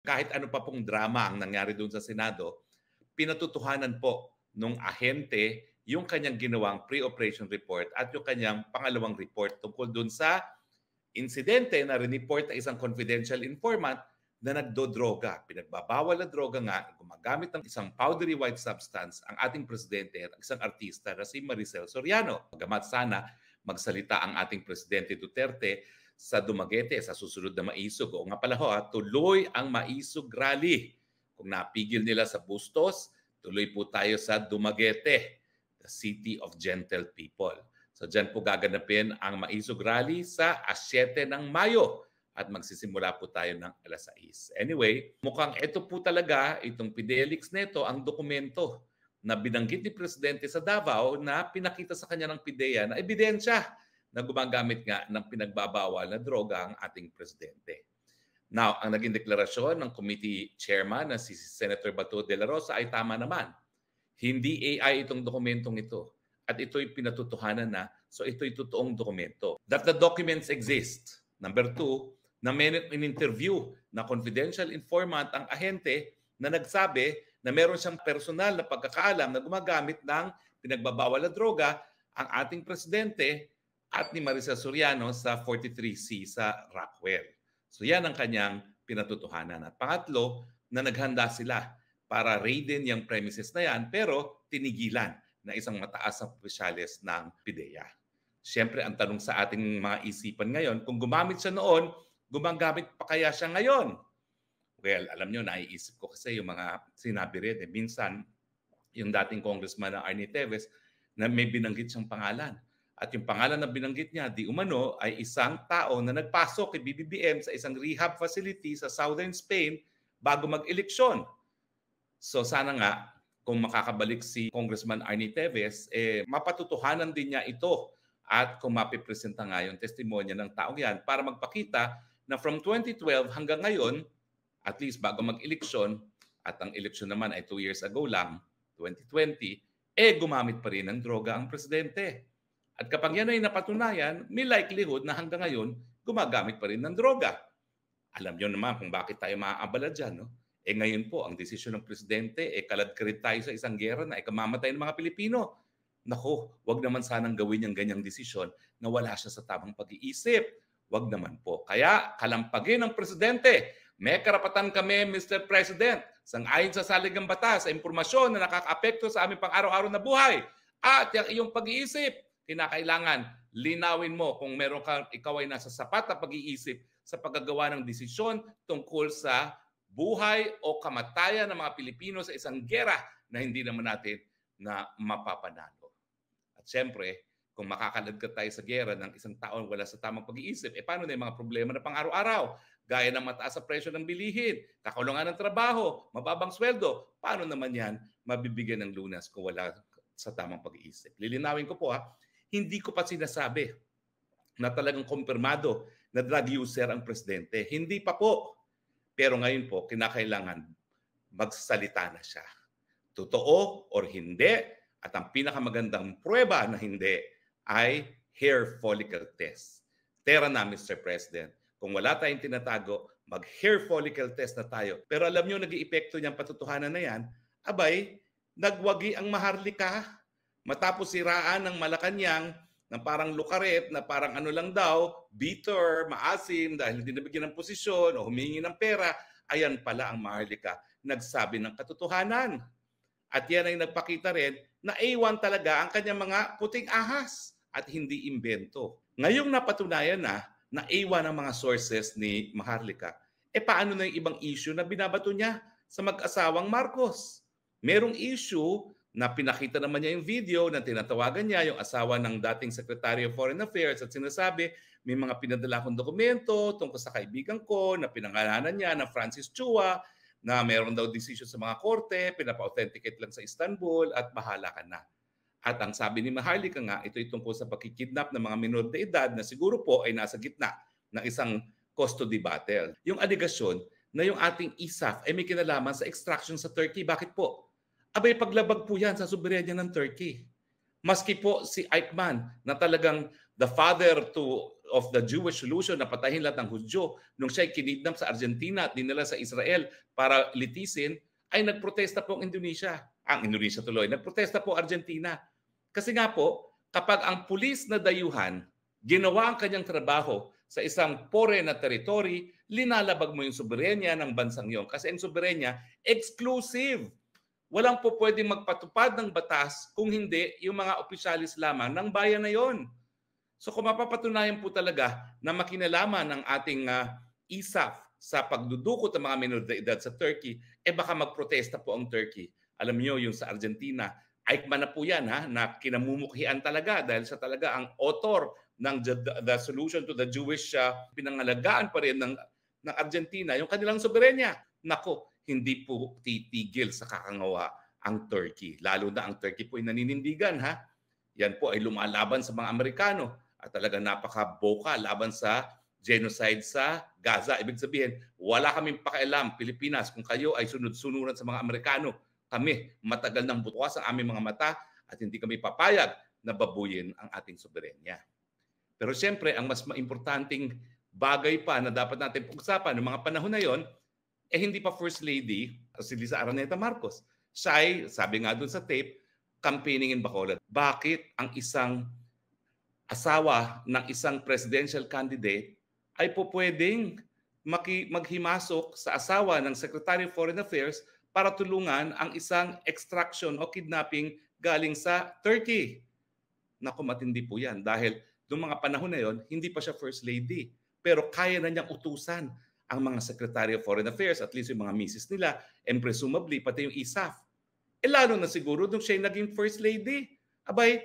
Kahit ano pa pong drama ang nangyari doon sa Senado, pinatutuhanan po nung ahente yung kanyang ginawang pre-operation report at yung kanyang pangalawang report tungkol doon sa insidente na rineport ng isang confidential informant na nagdodroga. Pinagbabawal na droga nga, gumagamit ng isang powdery white substance ang ating presidente at isang artista na si Maricel Soriano. Bagamat sana magsalita ang ating presidente Duterte sa Dumaguete sa susunod na Maisog. O nga pala ho, tuloy ang Maisog Rally. Kung napigil nila sa Bustos, tuloy po tayo sa Dumaguete, the city of gentle people. So dyan po gaganapin ang Maisog Rally sa 7 ng Mayo at magsisimula po tayo ng alas 6. Anyway, mukhang ito po talaga, itong Fidelix neto, ang dokumento na binanggit ni Presidente sa Davao na pinakita sa kanya ng PIDEA na ebidensya na gumagamit nga ng pinagbabawal na droga ang ating presidente. Now, ang naging deklarasyon ng committee chairman na si Senator Bato de la Rosa ay tama naman. Hindi AI itong dokumentong ito. At ito'y pinatutuhanan na, so ito'y totoong dokumento. That the documents exist. Number 2, na may in-interview na confidential informant ang ahente na nagsabi na meron siyang personal na pagkakaalam na gumagamit ng pinagbabawal na droga ang ating presidente at ni Maricel Soriano sa 43C sa Rockwell. So yan ang kanyang pinatutuhanan. At pangatlo, na naghanda sila para raidin yung premises na yan pero tinigilan na isang mataas na opisyales ng PIDEA. Siyempre, ang tanong sa ating mga isipan ngayon, kung gumamit siya noon, gumagamit pa kaya siya ngayon? Well, alam nyo, naiisip ko kasi yung mga sinabi rin. Minsan, yung dating congressman na Arnie Teves, na may binanggit siyang pangalan. At yung pangalan na binanggit niya, di umano, ay isang tao na nagpasok kay BBBM sa isang rehab facility sa southern Spain bago mag-eleksyon. So sana nga, kung makakabalik si Congressman Arnie Teves, mapatutuhanan din niya ito at kung mapipresenta nga yung testimonya ng taong yan para magpakita na from 2012 hanggang ngayon, at least bago mag-eleksyon, at ang eleksyon naman ay 2 years ago lang, 2020, gumamit pa rin ng droga ang presidente. At kapag yan ay napatunayan, may likelihood na hanggang ngayon, gumagamit pa rin ng droga. Alam nyo naman kung bakit tayo maaabala dyan, no? Ngayon po, ang desisyon ng presidente, kaladkarit tayo sa isang gera na kamamatay ng mga Pilipino. Nako, wag naman sanang gawin yung ganyang desisyon na wala siya sa tamang pag-iisip. Wag naman po. Kaya, kalampagin ng presidente. May karapatan kami, Mr. President, sang-ayon sa saligang batas, sa impormasyon na nakakaapekto sa aming pang-araw-araw na buhay. At yung iyong pag-iisip, kinakailangan linawin mo kung meron kang ikaw ay nasa sapat na pag-iisip sa paggagawa ng desisyon tungkol sa buhay o kamatayan ng mga Pilipino sa isang gera na hindi naman natin na mapapanalo. At siyempre, kung makakaladkad tayo sa gera ng isang taon wala sa tamang pag-iisip, paano na yung mga problema na pang-araw-araw? Gaya ng mataas sa presyo ng bilihin, kakulungan ng trabaho, mababang sweldo, paano naman yan mabibigyan ng lunas kung wala sa tamang pag-iisip? Lilinawin ko po hindi ko pa sinasabi na talagang kumpirmado na drug user ang presidente. Hindi pa po. Pero ngayon po, kinakailangan magsalita na siya. Totoo or hindi, at ang pinakamagandang pruweba na hindi ay hair follicle test. Tera na, Mr. President. Kung wala tayong tinatago, mag-hair follicle test na tayo. Pero alam nyo, nag-iepekto niyang patutuhanan na yan, abay, nagwagi ang Maharlika. Matapos siraan ng Malacanang na parang lukaret, na parang ano lang daw, bitter, maasim, dahil hindi nabigyan ng posisyon o humingi ng pera, ayan pala ang Maharlika, nagsabi ng katotohanan. At yan ay nagpakita rin na A1 talaga ang kanyang mga puting ahas at hindi imbento. Ngayong napatunayan na A1 ang mga sources ni Maharlika, paano na yung ibang issue na binabato niya sa mag-asawang Marcos? Merong issue na pinakita naman niya yung video na tinatawagan niya yung asawa ng dating Secretary of Foreign Affairs at sinasabi, may mga pinadala akong dokumento tungkol sa kaibigan ko na pinangalanan niya na Francis Chua, na meron daw decision sa mga korte, pinapa-authenticate lang sa Istanbul at bahala ka na. At ang sabi ni Maharlika nga, ito'y tungkol sa pagkikidnap ng mga minor de edad na siguro po ay nasa gitna ng isang custody battle. Yung aligasyon na yung ating ISAF ay may kinalaman sa extraction sa Turkey. Bakit po? Abay, paglabag po yan sa soberanya ng Turkey. Maski po si Eichmann na talagang the father to of the Jewish solution na patahin lahat ng Hudyo nung siya'y kinidnap sa Argentina at dinala sa Israel para litisin, ay nagprotesta po ang Indonesia. Ang Indonesia tuloy, nagprotesta po Argentina. Kasi nga po, kapag ang pulis na dayuhan ginawa ang kanyang trabaho sa isang foreign na territory, linalabag mo yung soberenya ng bansang yon. Kasi ang soberenya, exclusive. Walang po pwedeng magpatupad ng batas kung hindi yung mga opisyalis lamang ng bayan na yon. So kung mapapatunayan po talaga na makinalaman ng ating ISAF sa pagdudukot ng mga minor de edad sa Turkey, baka magprotesta po ang Turkey. Alam niyo yung sa Argentina, Eichmann na po yan na kinamumukhian talaga dahil sa talaga ang author ng the solution to the Jewish pinangalagaan pa rin ng Argentina, yung kanilang soberenya. Nako, hindi po titigil sa kakangawa ang Turkey. Lalo na ang Turkey po ay naninindigan Yan po ay lumalaban sa mga Amerikano at talaga napaka-boka laban sa genocide sa Gaza. Ibig sabihin, wala kaming pakialam, Pilipinas, kung kayo ay sunod-sunuran sa mga Amerikano. Kami, matagal nang butuas ang aming mga mata at hindi kami papayag na babuyin ang ating soberenya. Pero siyempre, ang mas importanting bagay pa na dapat natin pag-usapan ng mga panahon na yon, hindi pa First Lady, si Lisa Araneta Marcos. Siya ay, sabi nga doon sa tape, campaigning in Bacolod. Bakit ang isang asawa ng isang presidential candidate ay po pwedeng maghimasok sa asawa ng Secretary of Foreign Affairs para tulungan ang isang extraction o kidnapping galing sa Turkey? Naku, matindi po yan. Dahil noong mga panahon na yon, hindi pa siya First Lady. Pero kaya na niyang utusan ang mga Secretary of Foreign Affairs, at least yung mga misis nila, and presumably pati yung ISAF. Lalo na siguro nung siya naging First Lady. Abay,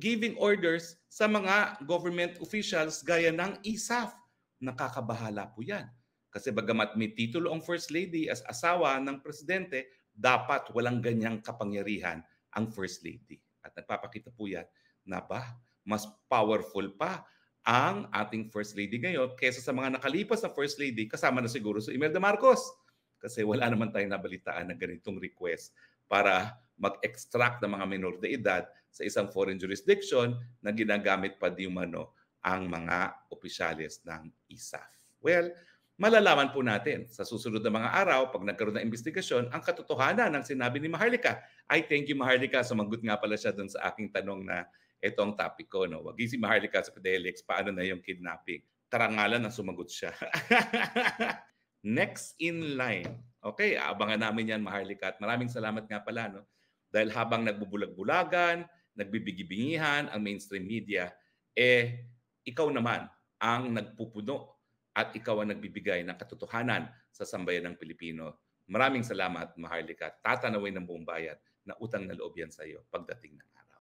giving orders sa mga government officials gaya ng ISAF. Nakakabahala po yan. Kasi bagamat may titulo ang First Lady as asawa ng presidente, dapat walang ganyang kapangyarihan ang First Lady. At nagpapakita po yan na mas powerful pa ang ating First Lady ngayon kaysa sa mga nakalipas na First Lady, kasama na siguro si Imelda Marcos. Kasi wala naman tayong nabalitaan ng ganitong request para mag-extract ng mga minor de edad sa isang foreign jurisdiction na ginagamit pa di umano ang mga opisyalis ng ISAF. Well, malalaman po natin sa susunod na mga araw pag nagkaroon ng investigasyon ang katotohanan ng sinabi ni Maharlika. Thank you Maharlika. Sumagot nga pala siya dun sa aking tanong na ito ang topic ko. No? Wag si Maharlika sa Fidelix, paano na yung kidnapping? Karangalan na sumagot siya. Next in line. Okay, abangan namin yan Maharlika. At maraming salamat nga pala. No? Dahil habang nagbubulag-bulagan, nagbibigibingihan ang mainstream media, ikaw naman ang nagpupuno at ikaw ang nagbibigay ng katotohanan sa sambayan ng Pilipino. Maraming salamat, Maharlika. Tatanawin ng buong bayan na utang na loob yan sa iyo pagdating ng araw.